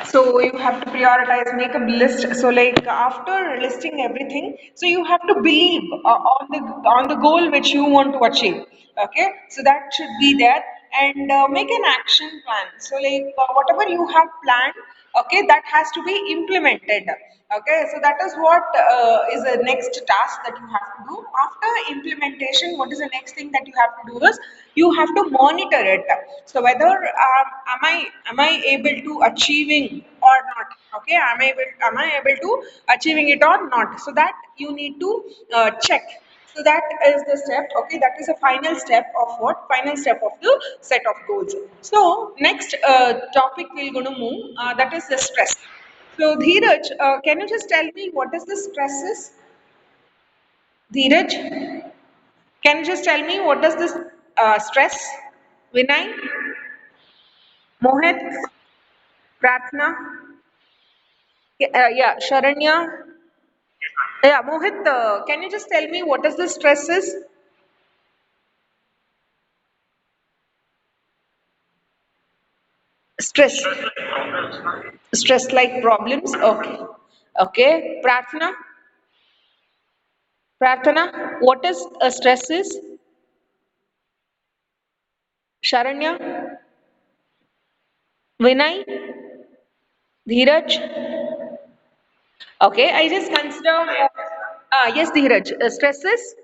So you have to prioritize, make a list. So like after listing everything, so you have to believe on the goal which you want to achieve. Okay, so that should be there. And make an action plan. So like whatever you have planned, okay, that has to be implemented. Okay, so that is what is the next task that you have to do. After implementation, what is the next thing that you have to do is you have to monitor it. So whether am I able to achieving or not? Okay, am I able to achieving it or not? So that you need to check. So that is the step. Okay, that is a final step of what? Final step of the set of goals. So next topic we're going to move. That is the stress. So Dheeraj, can you just tell me what is the stress is? Dheeraj, can you just tell me what does this stress? Vinay, Mohit, Pratna, yeah, Sharanya. Yeah, Mohit, can you just tell me what does the stress is? Stress. Stress like problems. Okay. Okay. Pratna, what is stress is? Sharanya, Vinay, Dheeraj. Okay, I just consider. Yes, Dheeraj. Stress is?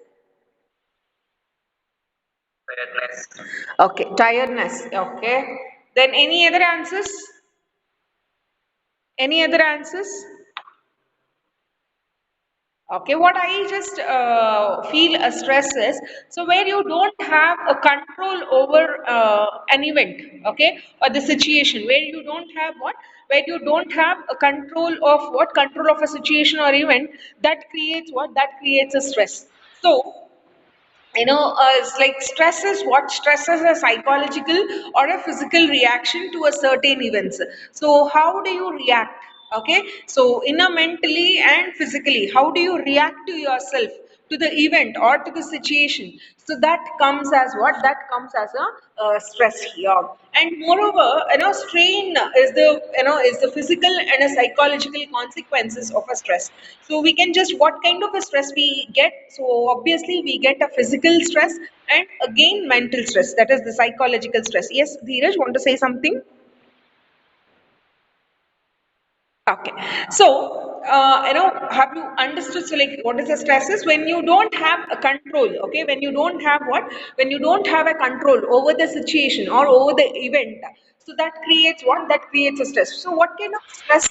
Okay, tiredness. Okay. Then any other answers? Any other answers? Okay, what I just feel a stress is so where you don't have a control over an event, okay, or the situation where you don't have what, where you don't have a control of what, control of a situation or event that creates what, that creates a stress. So it's like stress is what, stress is a psychological or a physical reaction to a certain events. So how do you react? Okay, so inner mentally and physically, how do you react to yourself, to the event or to the situation? So that comes as what, that comes as a stress here. And moreover, strain is the, is the physical and a psychological consequences of a stress. So we can just, what kind of a stress we get? So obviously we get a physical stress and again mental stress, that is the psychological stress. Yes, Dheeraj, want to say something? Okay, so have you understood? So, like, what is the stress? Is when you don't have a control. Okay, when you don't have what? When you don't have a control over the situation or over the event. So that creates what? That creates a stress. So, what kind of stress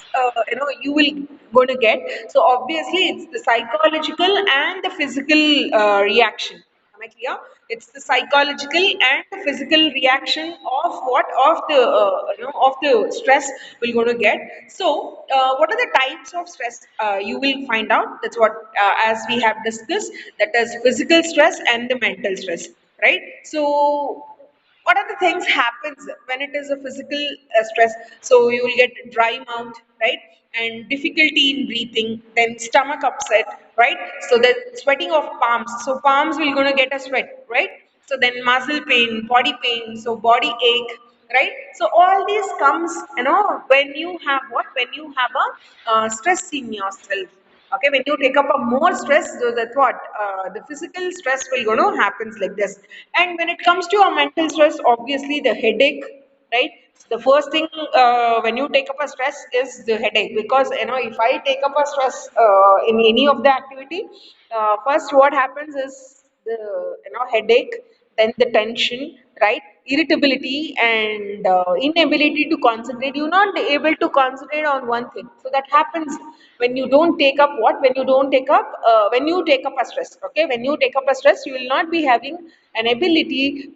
you will going to get? So obviously, it's the psychological and the physical reaction. Am I clear? It's the psychological and the physical reaction of what, of the of the stress we're going to get. So, what are the types of stress you will find out? That's what, as we have discussed, that is physical stress and the mental stress, right? So, what are the things happens when it is a physical stress? So you will get dry mouth, right, and difficulty in breathing, then stomach upset, right? So the sweating of palms, so palms will gonna get a sweat, right? So then muscle pain, body pain, so body ache, right? So all these comes, when you have what, when you have a stress in yourself. Okay, when you take up a more stress, so that's what, the physical stress will happens like this. And when it comes to a mental stress, obviously the headache, right? The first thing when you take up a stress is the headache, because if I take up a stress in any of the activity, first what happens is the headache, then the tension, right, irritability, and inability to concentrate. You're not able to concentrate on one thing. So that happens when you don't take up what, when you don't take up when you take up a stress. Okay, when you take up a stress, you will not be having an ability,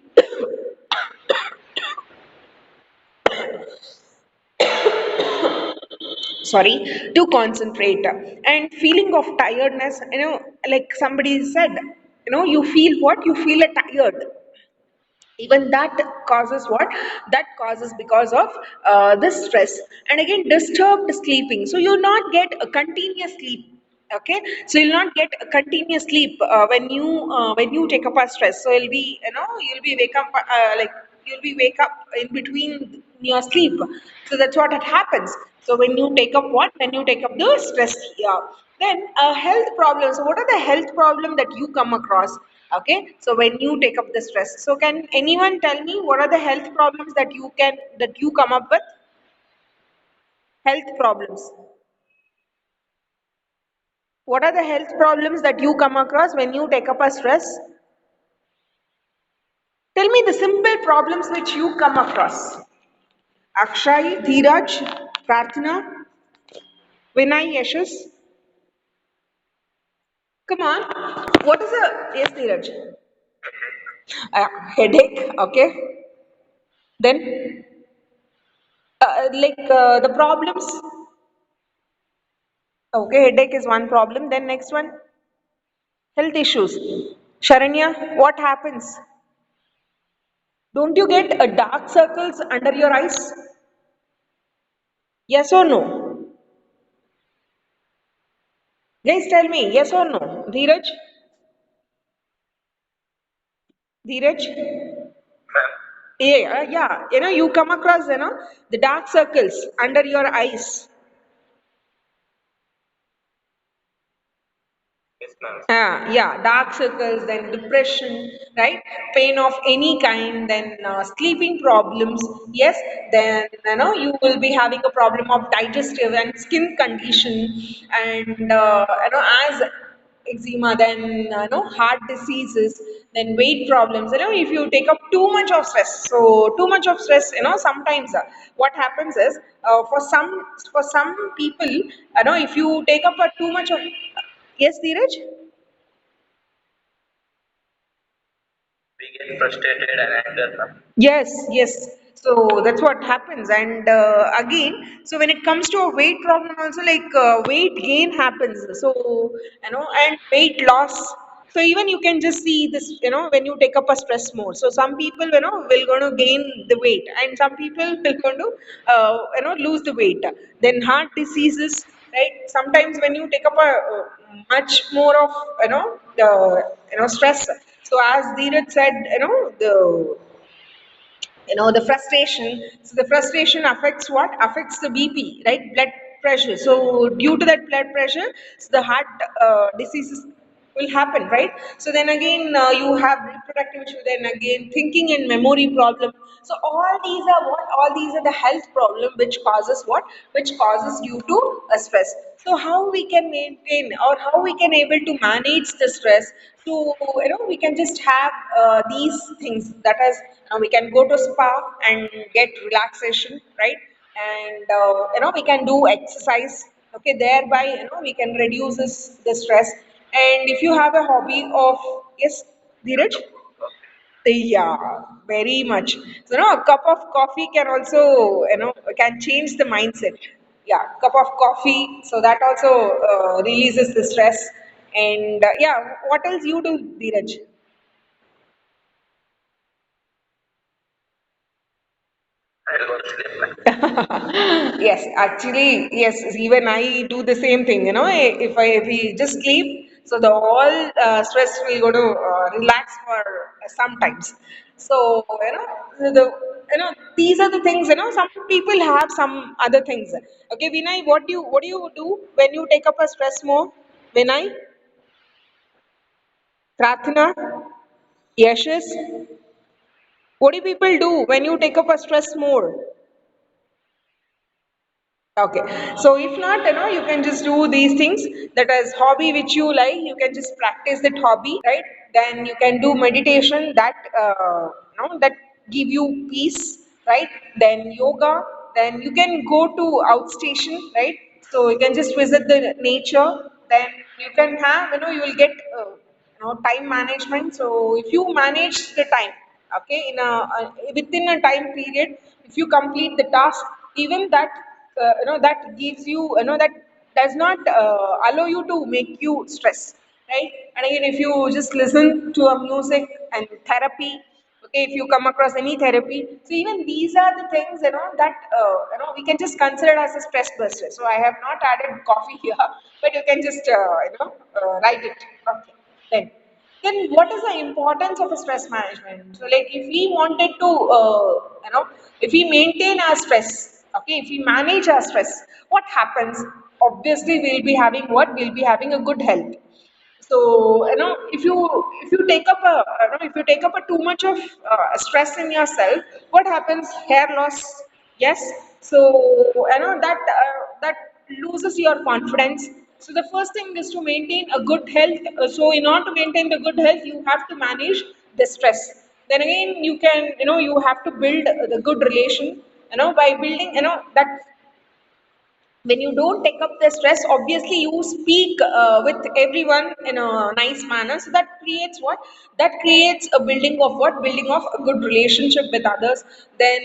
sorry, to concentrate. And feeling of tiredness, like somebody said, you feel what, you feel a tired. Even that causes what, that causes because of this stress. And again, disturbed sleeping, so you'll not get a continuous sleep. Okay, so you'll not get a continuous sleep when you take up a stress. So you'll be wake up like you'll be wake up in between in your sleep. So that's what it happens. So when you take up what? When you take up the stress here. Then health problems. So what are the health problem that you come across? Okay, so when you take up the stress. So can anyone tell me what are the health problems that you come up with? Health problems. What are the health problems that you come across when you take up a stress? Tell me the simple problems which you come across. Akshay, Dheeraj, Prarthana, Vinay, Yashas. Come on. What is a yes, Dheeraj? Headache. Okay. Then, the problems. Okay, headache is one problem. Then next one, health issues. Sharanya, what happens? Don't you get dark circles under your eyes? Yes or no? Guys, tell me, yes or no? Dheeraj? Dheeraj? Yeah, yeah. You come across, the dark circles under your eyes. Yeah, dark circles, then depression, right? Pain of any kind, then sleeping problems. Yes, then you will be having a problem of digestive and skin condition, and as eczema, then heart diseases, then weight problems. If you take up too much of stress, so too much of stress, sometimes what happens is for some people, if you take up a too much of yes, Dheeraj. Yes, yes. So that's what happens. And again, so when it comes to a weight problem, also like weight gain happens. So, and weight loss. So even you can just see this, when you take up a stress mode. So some people, will going to gain the weight, and some people will going to, lose the weight. Then heart diseases, right? Sometimes when you take up a much more of, stress. So as Dheeraj said, the frustration. So the frustration affects what? Affects the BP, right? Blood pressure. So due to that blood pressure, so the heart diseases will happen, right? So then again, you have reproductive issue. Then again, thinking and memory problem. So all these are what? All these are the health problem which causes what? Which causes you to stress. So how we can maintain or how we can able to manage the stress? So we can just have these things, that is, we can go to spa and get relaxation, right? And we can do exercise, okay, thereby we can reduce the stress. And if you have a hobby of yes, Dheeraj. Yeah, very much. So, a cup of coffee can also, can change the mindset. Yeah, cup of coffee. So that also releases the stress. And yeah, what else you do, Dheeraj? Yes, actually, yes, even I do the same thing, if we just sleep, so the all stress will go to relax for sometimes. So, these are the things, some people have some other things. Okay, Vinay, what do you do when you take up a stress more? Vinay, Prathna, Yashas, what do people do when you take up a stress more? Okay, so if not, you can just do these things. That is hobby which you like. You can just practice that hobby, right? Then you can do meditation that that give you peace, right? Then yoga. Then you can go to outstation, right? So you can just visit the nature. Then you can have, you will get time management. So if you manage the time, okay, within a time period, if you complete the task, even that that gives you, that does not allow you to make you stress, right? And again, if you just listen to a music and therapy, okay, if you come across any therapy, so even these are the things, that we can just consider as a stress buster. So I have not added coffee here, but you can just write it. Okay, then. Then what is the importance of a stress management? So like if we wanted to, if we maintain our stress, okay, if we manage our stress, what happens? Obviously, we'll be having what? We'll be having a good health. So if you take up a if you take up a too much of stress in yourself, what happens? Hair loss, yes. So that loses your confidence. So the first thing is to maintain a good health. So in order to maintain the good health, you have to manage the stress. Then again, you have to build the good relation. By building that when you don't take up the stress, obviously you speak with everyone in a nice manner, so that creates what, that creates a building of what, building of a good relationship with others. Then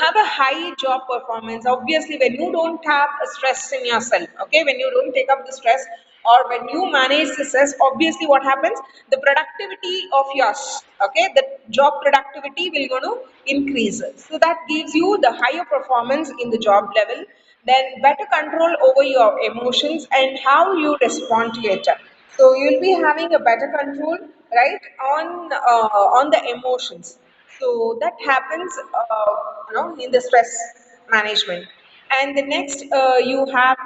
have a high job performance. Obviously when you don't have a stress in yourself, okay, when you don't take up the stress, or when you manage the stress, obviously what happens, the productivity of yours, okay, the job productivity will going to increase, so that gives you the higher performance in the job level. Then better control over your emotions and how you respond to it. So you'll be having a better control, right, on the emotions. So that happens, in the stress management. And the next, you have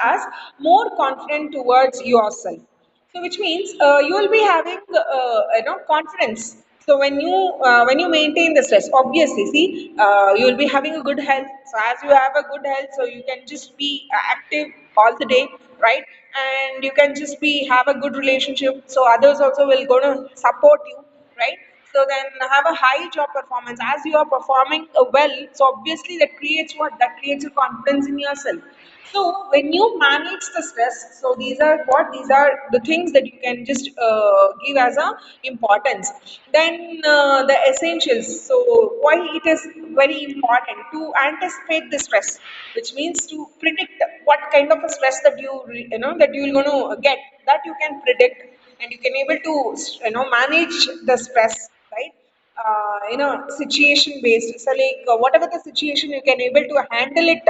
as more confident towards yourself. So which means you will be having confidence. So when you maintain the stress, obviously, see, you will be having a good health. So as you have a good health, so you can just be active all the day, right? And you can just be have a good relationship. So others also will gonna support you, right? So then have a high job performance. As you are performing well, so obviously that creates what? That creates a confidence in yourself. So when you manage the stress, so these are what? These are the things that you can just give as a importance. Then the essentials. So why it is very important to anticipate the stress, which means to predict what kind of a stress that that you're going to get, that you can predict, and you can able to manage the stress, right? Situation based. So like whatever the situation, you can able to handle it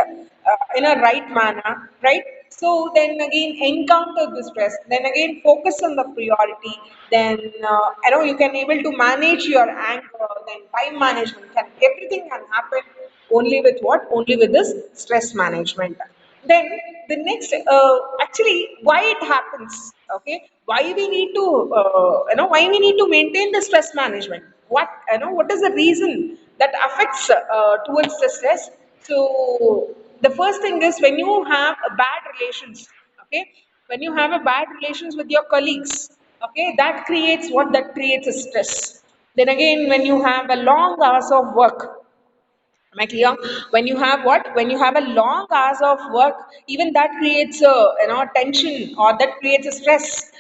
in a right manner, right? So then again, encounter the stress. Then again, focus on the priority. Then you can able to manage your anger. Then time management. Can everything can happen only with what? Only with this stress management. Then the next, actually, why it happens? Okay, why we need to, why we need to maintain the stress management? What is the reason that affects towards the stress? So the first thing is when you have a bad relations. Okay, when you have a bad relations with your colleagues. Okay, that creates what? That creates a stress. Then again, when you have a long hours of work. Am I clear? When you have what? When you have a long hours of work, even that creates a tension, or that creates a stress.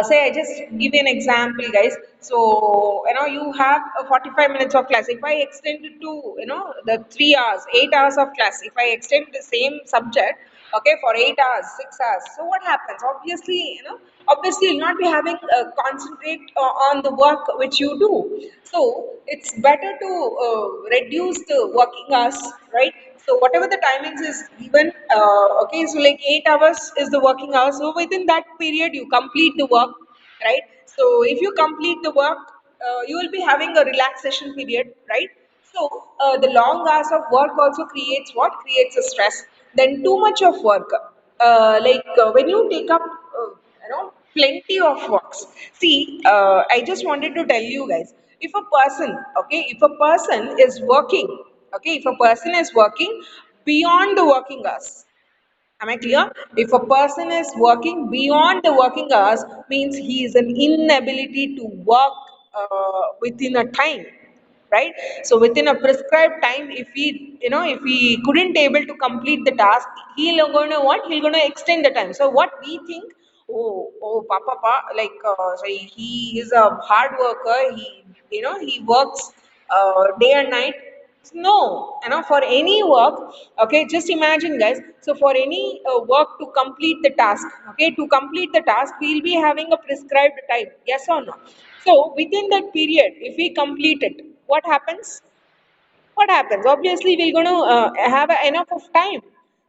Say I just give you an example, guys. So you have a 45 minutes of class. If I extend it to the 3 hours, 8 hours of class, if I extend the same subject, okay, for 8 hours, 6 hours. So what happens? Obviously you'll not be having concentrate on the work which you do. So it's better to reduce the working hours, right? So whatever the timings is given, okay, so like 8 hours is the working hours. So within that period, you complete the work, right? So if you complete the work, you will be having a relaxation period, right? So the long hours of work also creates what? Creates a stress. Then too much of work. When you take up, plenty of works. See, I just wanted to tell you guys, if a person, okay, if a person is working, okay, if a person is working beyond the working hours, am I clear? If a person is working beyond the working hours, means he is an inability to work within a time, right? So within a prescribed time, if he couldn't able to complete the task, he'll going to what? He'll going to extend the time. So what we think, so he is a hard worker. He works day and night. No, for any work, okay, just imagine, guys. So for any work to complete the task, okay, to complete the task, we'll be having a prescribed time, yes or no? So within that period, if we complete it, what happens? What happens? Obviously, we're going to have enough of time.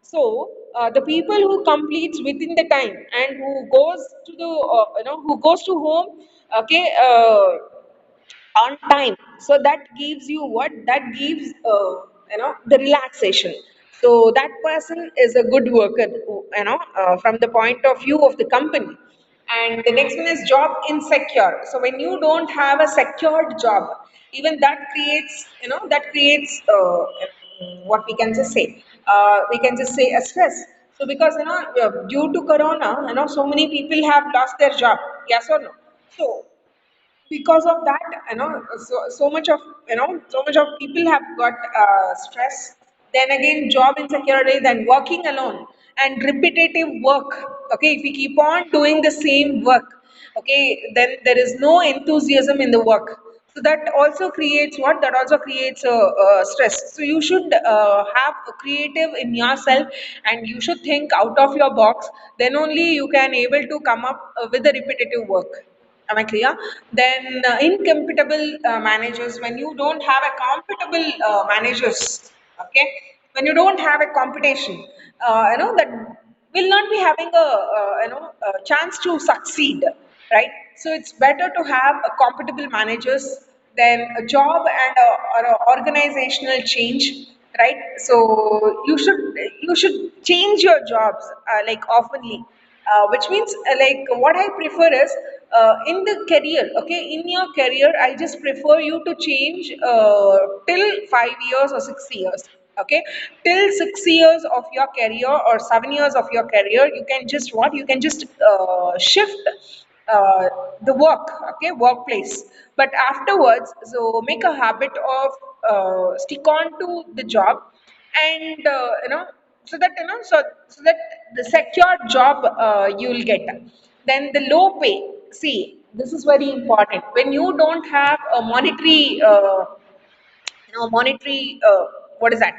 So the people who completes within the time and who goes to the who goes to home, okay, on time, so that gives you what, that gives the relaxation. So that person is a good worker, from the point of view of the company. And the next one is job insecure. So when you don't have a secured job, even that creates, that creates what we can just say, we can just say a stress. So because due to corona, so many people have lost their job, yes or no? So because of that, so much of, so much of people have got stress. Then again, job insecurity, then working alone and repetitive work. Okay, if we keep on doing the same work, okay, then there is no enthusiasm in the work. So that also creates what, that also creates a stress. So you should have a creative in yourself, and you should think out of your box. Then only you can able to come up with the repetitive work. Am I clear? Then incompatible managers, when you don't have a compatible managers, okay, when you don't have a competition, that will not be having a chance to succeed, right? So it's better to have a compatible managers than a job and or a organizational change, right? So you should change your jobs like oftenly, which means like what I prefer is in the career, okay, in your career, I just prefer you to change till 5 years or 6 years. Okay, till 6 years of your career or 7 years of your career, you can just what, you can just shift uh, the work, okay, workplace. But afterwards, so make a habit of stick on to the job, and so that so that the secure job you'll get. Then the low pay, see, this is very important. When you don't have a monetary monetary what is that,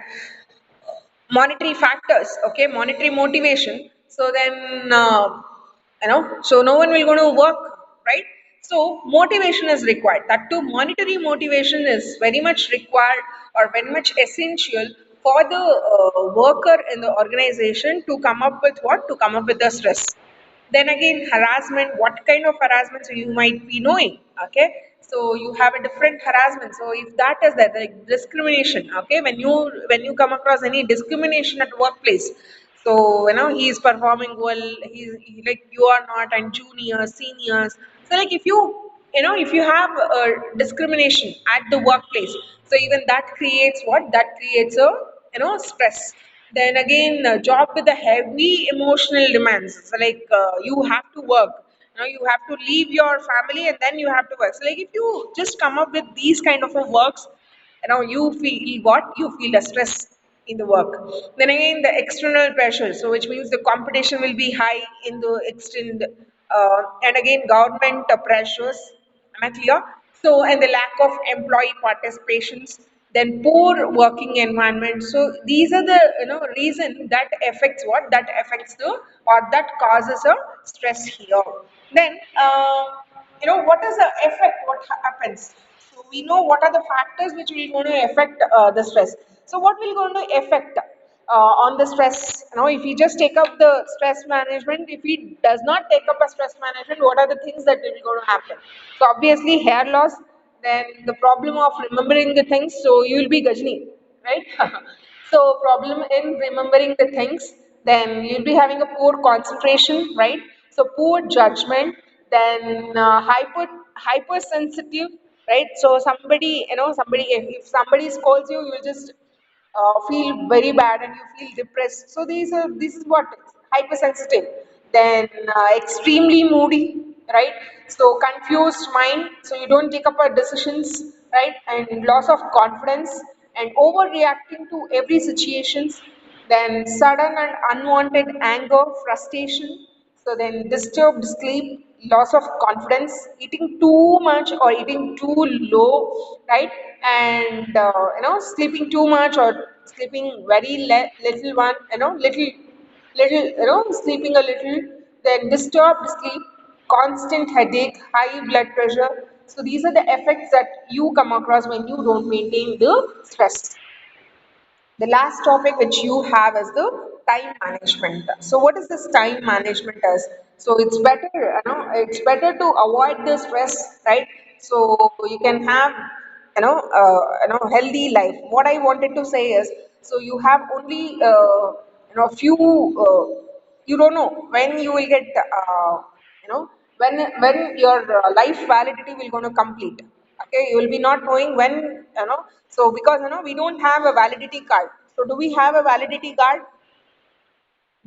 monetary factors, okay, monetary motivation, so then so no one will going to work, right? So motivation is required, that too monetary motivation is very much required or very much essential for the worker in the organization to come up with what, to come up with the stress. Then again, harassment, what kind of harassment, so you might be knowing, okay? So you have a different harassment. So if that is that, like discrimination, okay, when you come across any discrimination at workplace, so he is performing well, like you are not, and juniors, seniors. So like if you have discrimination at the workplace, so even that creates what, that creates a stress. Then again, job with the heavy emotional demands. So like you have to work. You have to leave your family and then you have to work. So like if you just come up with these kind of a works, you feel what? You feel a stress in the work. Then again, the external pressure. So which means the competition will be high in the extend, and again, government pressures. Am I clear? So, and the lack of employee participations, then poor working environment. So these are the reason that affects what, that affects the, or that causes a stress here. Then what is the effect? What happens? So we know what are the factors which will going to affect the stress. So what will going to affect on the stress? If he just take up the stress management, if he does not take up a stress management, what are the things that will going to happen? So obviously hair loss, then the problem of remembering the things. So you will be Gajni, right? So problem in remembering the things, then you'll be having a poor concentration, right? So poor judgment, then hypersensitive, right? So somebody, somebody, if somebody scolds you, you'll just feel very bad and you feel depressed. So this is what, hypersensitive. Then extremely moody, right? So confused mind, so you don't take up our decisions, right? And loss of confidence and overreacting to every situations. Then sudden and unwanted anger, frustration, so then disturbed sleep, loss of confidence, eating too much or eating too low, right? And sleeping too much or sleeping very little one, little, sleeping a little, then disturbed sleep, constant headache, high blood pressure. So these are the effects that you come across when you don't maintain the stress. The last topic which you have is the time management. So what is this time management as? So it's better, it's better to avoid the stress, right? So you can have, healthy life. What I wanted to say is, so you have only, few, you don't know when you will get, you know, when your life validity will going to complete. Okay, you will be not knowing when, so because, we don't have a validity card. So do we have a validity card?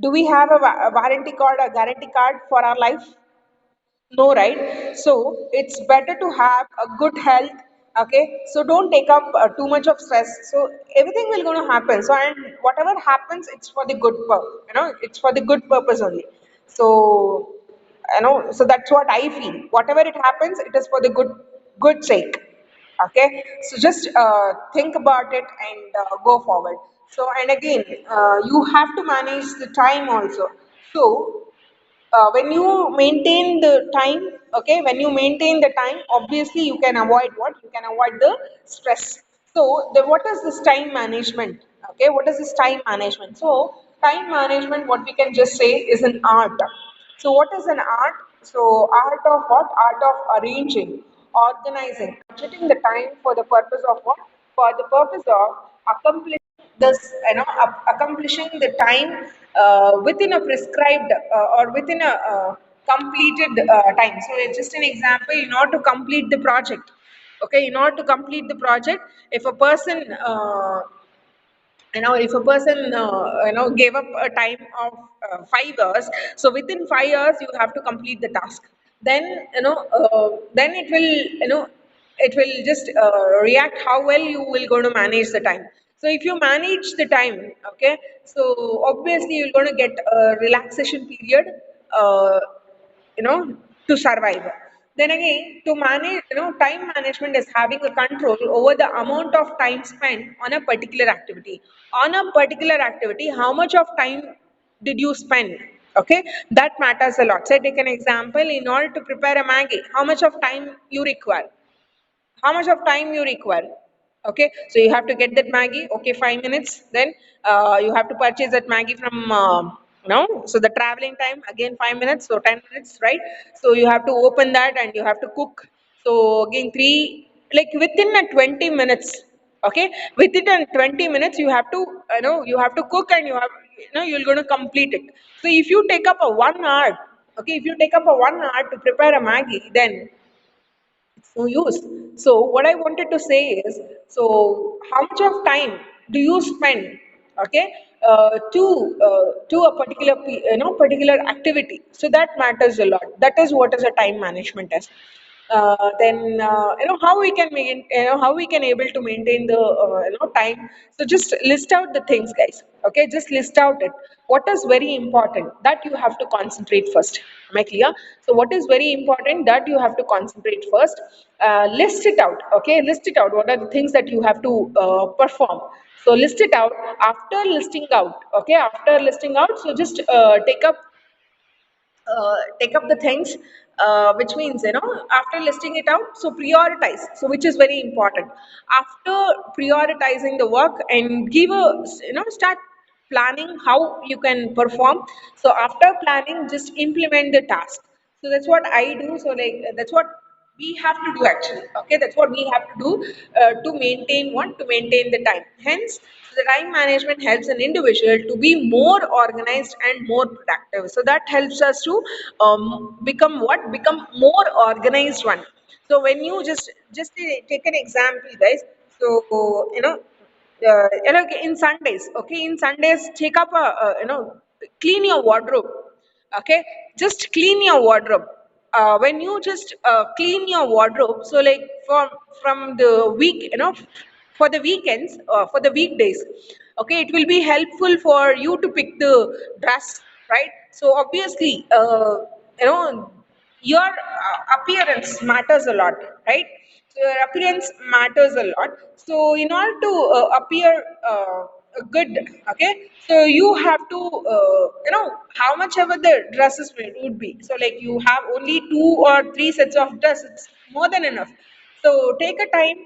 Do we have a warranty card, a guarantee card for our life? No, right? So it's better to have a good health. Okay, so don't take up too much of stress. So everything will going to happen. So and whatever happens, it's for the good. It's for the good purpose only. So so that's what I feel. Whatever it happens, it is for the good sake. Okay, so just think about it and go forward. So and again, you have to manage the time also. So when you maintain the time, okay, when you maintain the time, obviously you can avoid what? You can avoid the stress. So what is this time management? Okay, what is this time management? So time management, what we can just say, is an art. So what is an art? So art of what? Art of arranging, organizing, budgeting the time for the purpose of what? For the purpose of accomplishing this, accomplishing the time within a prescribed or within a completed time. So it's just an example, in order to complete the project. Okay, in order to complete the project, if a person if a person gave up a time of 5 hours, so within 5 hours you have to complete the task. Then then it will just react how well you will going to manage the time. So if you manage the time, okay, so obviously you're going to get a relaxation period, uh, to survive. Then again, to manage, time management is having a control over the amount of time spent on a particular activity. On a particular activity, how much of time did you spend? Okay, that matters a lot. Say, take an example, in order to prepare a Maggie, how much of time you require? How much of time you require? Okay, so you have to get that Maggie. Okay, 5 minutes. Then you have to purchase that Maggie from no. So the traveling time again 5 minutes. So 10 minutes, right? So you have to open that and you have to cook. So again three, like within a 20 minutes. Okay, within a 20 minutes you have to you have to cook, and you have you're going to complete it. So if you take up a 1 hour, okay, if you take up a 1 hour to prepare a Maggie, then no use. So what I wanted to say is, so how much of time do you spend, okay, to a particular particular activity? So that matters a lot. That is what is a time management is. Then how we can make how we can able to maintain the time. So just list out the things, guys. Okay, just list out it. What is very important that you have to concentrate first? Am I clear? So what is very important that you have to concentrate first? List it out. Okay, list it out. What are the things that you have to perform? So list it out. After listing out, okay, after listing out, so just take up the things, which means after listing it out, so prioritize, so which is very important. After prioritizing the work, and give a start planning how you can perform. So after planning, just implement the task. So that's what I do. So like that's what we have to do actually. Okay, that's what we have to do to maintain what? To maintain the time. Hence, the time management helps an individual to be more organized and more productive. So that helps us to become what? Become more organized one. So when you just take an example, guys. So in Sundays, okay, in Sundays, take up clean your wardrobe. Okay, just clean your wardrobe. When you just clean your wardrobe, so like from the week, for the weekends, for the weekdays, okay, it will be helpful for you to pick the dress, right? So obviously, your appearance matters a lot, right? So your appearance matters a lot. So in order to appear good, okay, so you have to how much ever the dresses would be. So like you have only 2 or 3 sets of dresses, it's more than enough. So take a time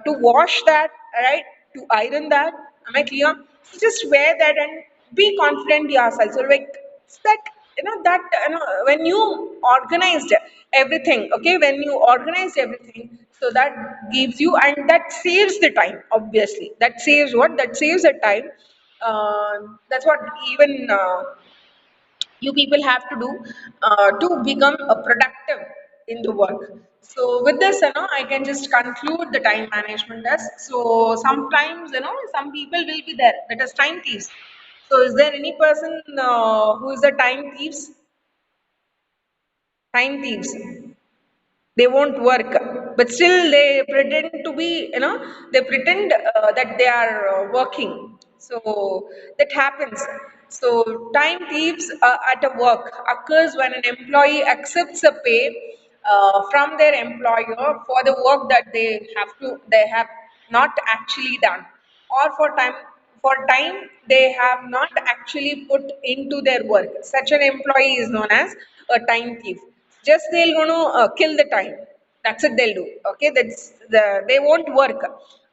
to wash that, right? To iron that. Am I clear? So just wear that, and be confident yourself. So like it's that that when you organized everything, okay, when you organized everything, so that gives you, and that saves the time. Obviously, that saves what? That saves the time. That's what even you people have to do to become productive in the work. So with this, I can just conclude the time management as. So sometimes, some people will be there that is time thieves. So is there any person who is a time thieves? Time thieves. They won't work, but still they pretend to be, they pretend that they are working. So that happens. So time thieves at a work occurs when an employee accepts a pay from their employer for the work that they have not actually done, or for time they have not actually put into their work. Such an employee is known as a time thief. Just they'll gonna kill the time. That's it they'll do. Okay, they won't work,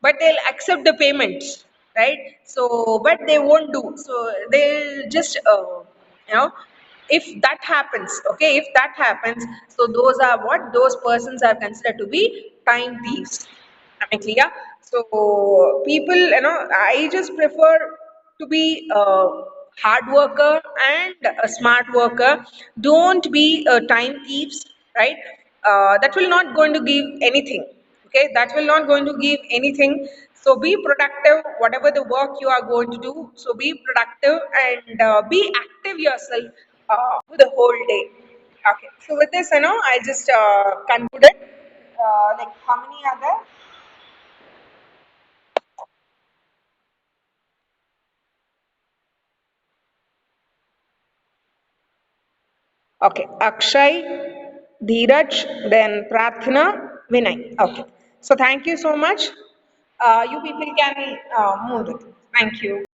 but they'll accept the payments, right? So but they won't do. So they'll just you know if that happens, okay, if that happens, so those are what, those persons are considered to be time thieves. Am I clear? So people, I just prefer to be a hard worker and a smart worker. Don't be a time thieves, right? That will not going to give anything. Okay, that will not going to give anything. So be productive, whatever the work you are going to do. So be productive and be active yourself for the whole day. Okay, so with this, I just concluded. Like how many other? Okay, Akshay, Dheeraj, then Prarthana, Vinay. Okay, so thank you so much. You people can move it. Thank you.